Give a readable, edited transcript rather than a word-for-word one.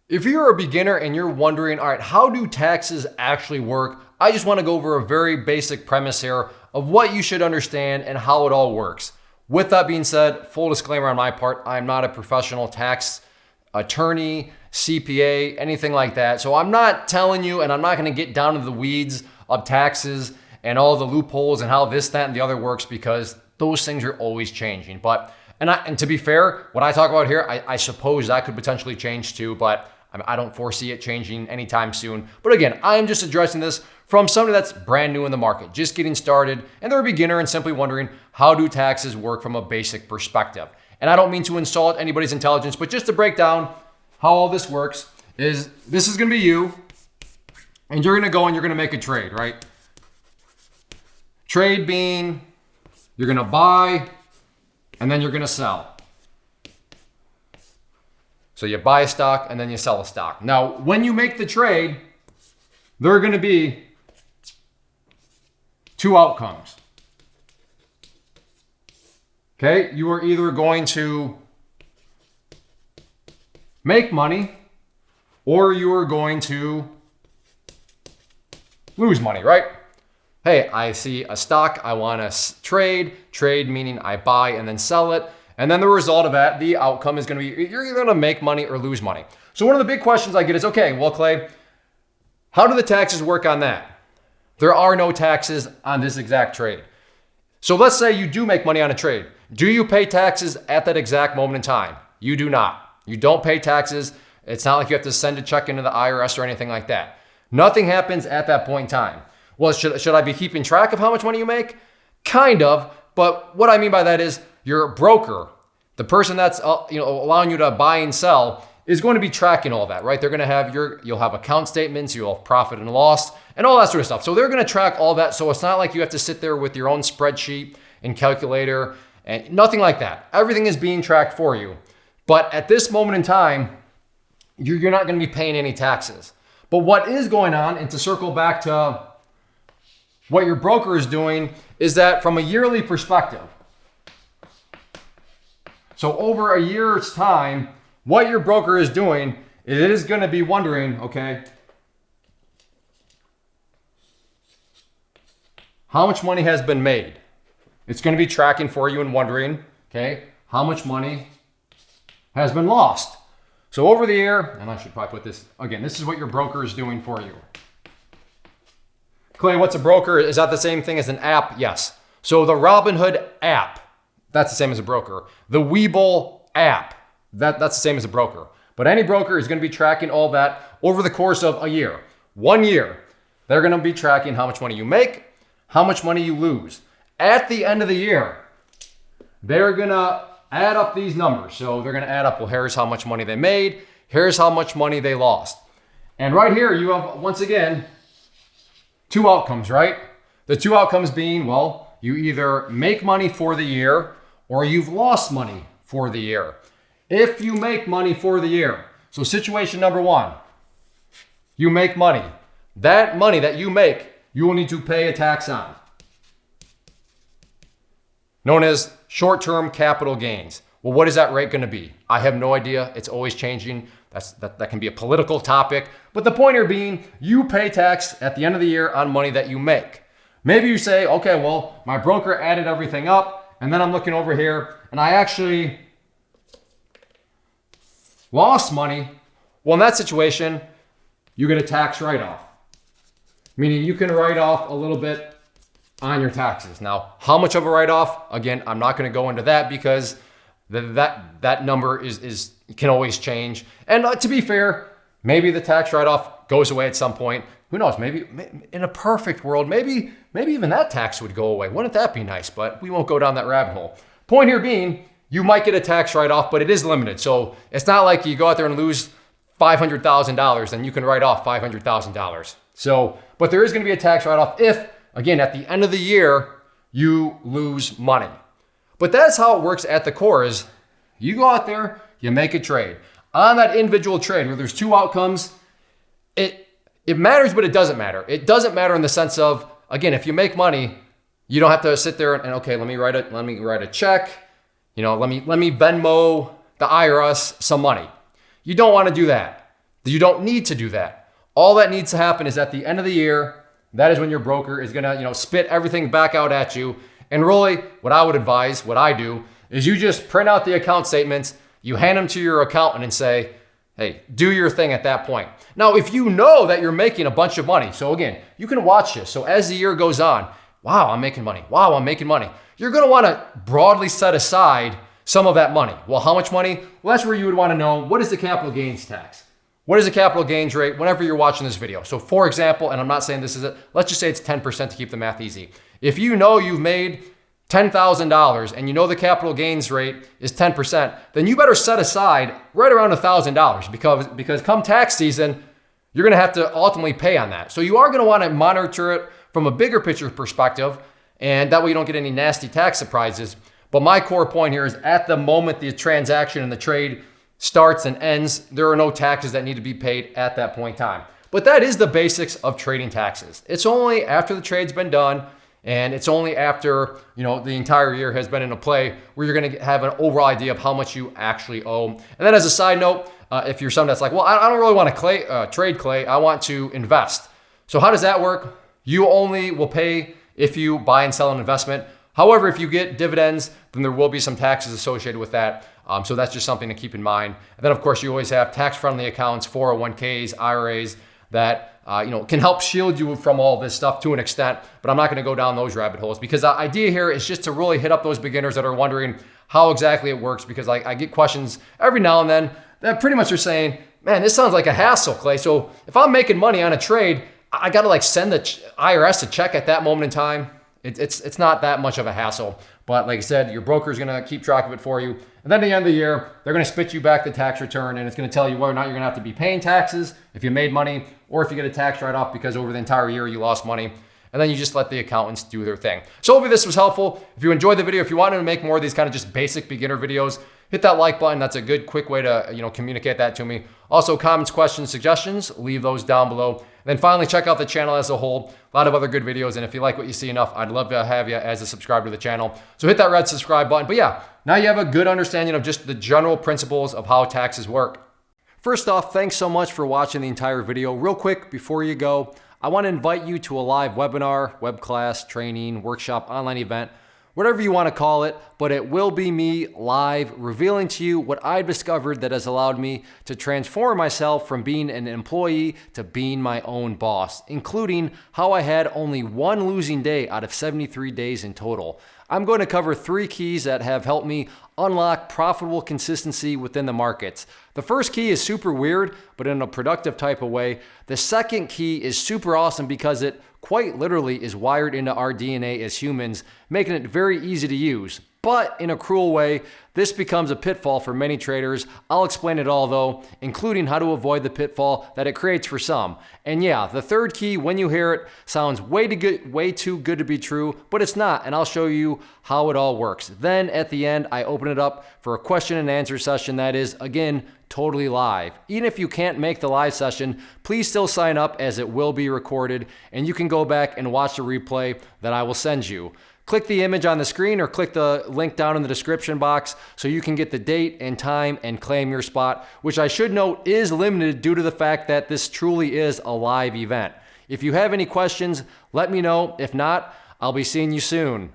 If you're a beginner and you're wondering, all right, how do taxes actually work? I just want to go over a very basic premise here of what you should understand and how it all works. With that being said, full disclaimer on my part, I'm not a professional tax attorney, CPA, anything like that. So I'm not telling you, and I'm not going to get down to the weeds of taxes and all the loopholes and how this, that, and the other works, because those things are always changing. And to be fair, what I talk about here, I suppose that could potentially change too, but I don't foresee it changing anytime soon. But again, I am just addressing this from somebody that's brand new in the market, just getting started, and they're a beginner and simply wondering, how do taxes work from a basic perspective? And I don't mean to insult anybody's intelligence, but just to break down how all this works is this is gonna be you, and you're gonna go and you're gonna make a trade, right? Trade being, you're gonna buy, and then you're gonna sell. So you buy a stock and then you sell a stock. Now, when you make the trade, there are gonna be two outcomes. Okay, you are either going to make money or you are going to lose money, right? Hey, I see a stock, I want to trade meaning I buy and then sell it. And then the result of that, the outcome is going to be you're either going to make money or lose money. So one of the big questions I get is, okay, well, Clay, how do the taxes work on that? There are no taxes on this exact trade. So let's say you do make money on a trade. Do you pay taxes at that exact moment in time? You do not. You don't pay taxes. It's not like you have to send a check into the IRS or anything like that. Nothing happens at that point in time. Well, should I be keeping track of how much money you make? Kind of, but what I mean by that is your broker, the person that's allowing you to buy and sell, is going to be tracking all that, right? They're going to have you'll have account statements, you'll have profit and loss, and all that sort of stuff. So they're going to track all that. So it's not like you have to sit there with your own spreadsheet and calculator and nothing like that. Everything is being tracked for you. But at this moment in time, you're not going to be paying any taxes. But what is going on, and to circle back to what your broker is doing, is that from a yearly perspective, so over a year's time, what your broker is doing, it is going to be wondering, okay, how much money has been made? It's going to be tracking for you and wondering, okay, how much money has been lost? So over the year, and I should probably put this, again, this is what your broker is doing for you. Clay, what's a broker? Is that the same thing as an app? Yes. So the Robinhood app, that's the same as a broker. The Webull app, that's the same as a broker. But any broker is going to be tracking all that over the course of a year. 1 year, they're going to be tracking how much money you make, how much money you lose. At the end of the year, they're going to add up these numbers. So they're going to add up, well, here's how much money they made, here's how much money they lost. And right here, you have, once again, two outcomes, right? The two outcomes being, well, you either make money for the year or you've lost money for the year. If you make money for the year, so situation number one, you make money. That money that you make, you will need to pay a tax on, known as short-term capital gains. Well, what is that rate going to be? I have no idea. It's always changing. That can be a political topic. But the point here being, you pay tax at the end of the year on money that you make. Maybe you say, okay, well, my broker added everything up, and then I'm looking over here, and I actually lost money. Well, in that situation, you get a tax write-off, meaning you can write off a little bit on your taxes. Now, how much of a write-off? Again, I'm not going to go into that because that number can always change. And to be fair, maybe the tax write-off goes away at some point. Who knows? Maybe in a perfect world, maybe even that tax would go away. Wouldn't that be nice? But we won't go down that rabbit hole. Point here being, you might get a tax write-off, but it is limited. So it's not like you go out there and lose $500,000, then you can write off $500,000. So, but there is going to be a tax write-off if, again, at the end of the year, you lose money. But that's how it works at the core is you go out there, you make a trade. On that individual trade where there's two outcomes, it matters, but it doesn't matter. It doesn't matter in the sense of, again, if you make money, you don't have to sit there and okay, let me write a check, let me Venmo the IRS some money. You don't want to do that. You don't need to do that. All that needs to happen is at the end of the year, that is when your broker is gonna, spit everything back out at you. And really, what I would advise, what I do, is you just print out the account statements, you hand them to your accountant and say, hey, do your thing at that point. Now, if you know that you're making a bunch of money, so again, you can watch this. So as the year goes on, wow, I'm making money. Wow, I'm making money. You're gonna wanna broadly set aside some of that money. Well, how much money? Well, that's where you would wanna know, what is the capital gains tax? What is the capital gains rate whenever you're watching this video? So for example, and I'm not saying this is it, let's just say it's 10% to keep the math easy. If you know you've made $10,000 and you know the capital gains rate is 10%, then you better set aside right around $1,000 because come tax season, you're gonna have to ultimately pay on that. So you are gonna wanna monitor it from a bigger picture perspective, and that way you don't get any nasty tax surprises. But my core point here is at the moment the transaction and the trade starts and ends, there are no taxes that need to be paid at that point in time. But that is the basics of trading taxes. It's only after the trade's been done, and it's only after the entire year has been into play where you're gonna have an overall idea of how much you actually owe. And then as a side note, if you're someone that's like, well, I don't really want to trade clay, I want to invest. So how does that work? You only will pay if you buy and sell an investment. However, if you get dividends, then there will be some taxes associated with that. So that's just something to keep in mind. And then of course you always have tax-friendly accounts, 401ks, IRAs that can help shield you from all this stuff to an extent, but I'm not gonna go down those rabbit holes because the idea here is just to really hit up those beginners that are wondering how exactly it works, because I get questions every now and then that pretty much are saying, man, this sounds like a hassle, Clay. So if I'm making money on a trade, I gotta send the IRS a check at that moment in time. It's not that much of a hassle. But like I said, your broker is gonna keep track of it for you. And then at the end of the year, they're gonna spit you back the tax return, and it's gonna tell you whether or not you're gonna have to be paying taxes if you made money, or if you get a tax write-off because over the entire year you lost money. And then you just let the accountants do their thing. So hopefully this was helpful. If you enjoyed the video, if you wanted to make more of these kind of just basic beginner videos, hit that like button. That's a good, quick way to communicate that to me. Also, comments, questions, suggestions, leave those down below. And then finally, check out the channel as a whole. A lot of other good videos. And if you like what you see enough, I'd love to have you as a subscriber to the channel. So hit that red subscribe button. But yeah, now you have a good understanding of just the general principles of how taxes work. First off, thanks so much for watching the entire video. Real quick, before you go, I want to invite you to a live webinar, web class, training, workshop, online event, whatever you want to call it, but it will be me live revealing to you what I've discovered that has allowed me to transform myself from being an employee to being my own boss, including how I had only one losing day out of 73 days in total. I'm going to cover 3 keys that have helped me unlock profitable consistency within the markets. The first key is super weird, but in a productive type of way. The second key is super awesome because it quite literally is wired into our DNA as humans, making it very easy to use. But in a cruel way, this becomes a pitfall for many traders. I'll explain it all though, including how to avoid the pitfall that it creates for some. And yeah, the third key, when you hear it, sounds way too good to be true, but it's not, and I'll show you how it all works. Then at the end, I open it up for a question and answer session that is, again, totally live. Even if you can't make the live session, please still sign up as it will be recorded, and you can go back and watch the replay that I will send you. Click the image on the screen or click the link down in the description box so you can get the date and time and claim your spot, which I should note is limited due to the fact that this truly is a live event. If you have any questions, let me know. If not, I'll be seeing you soon.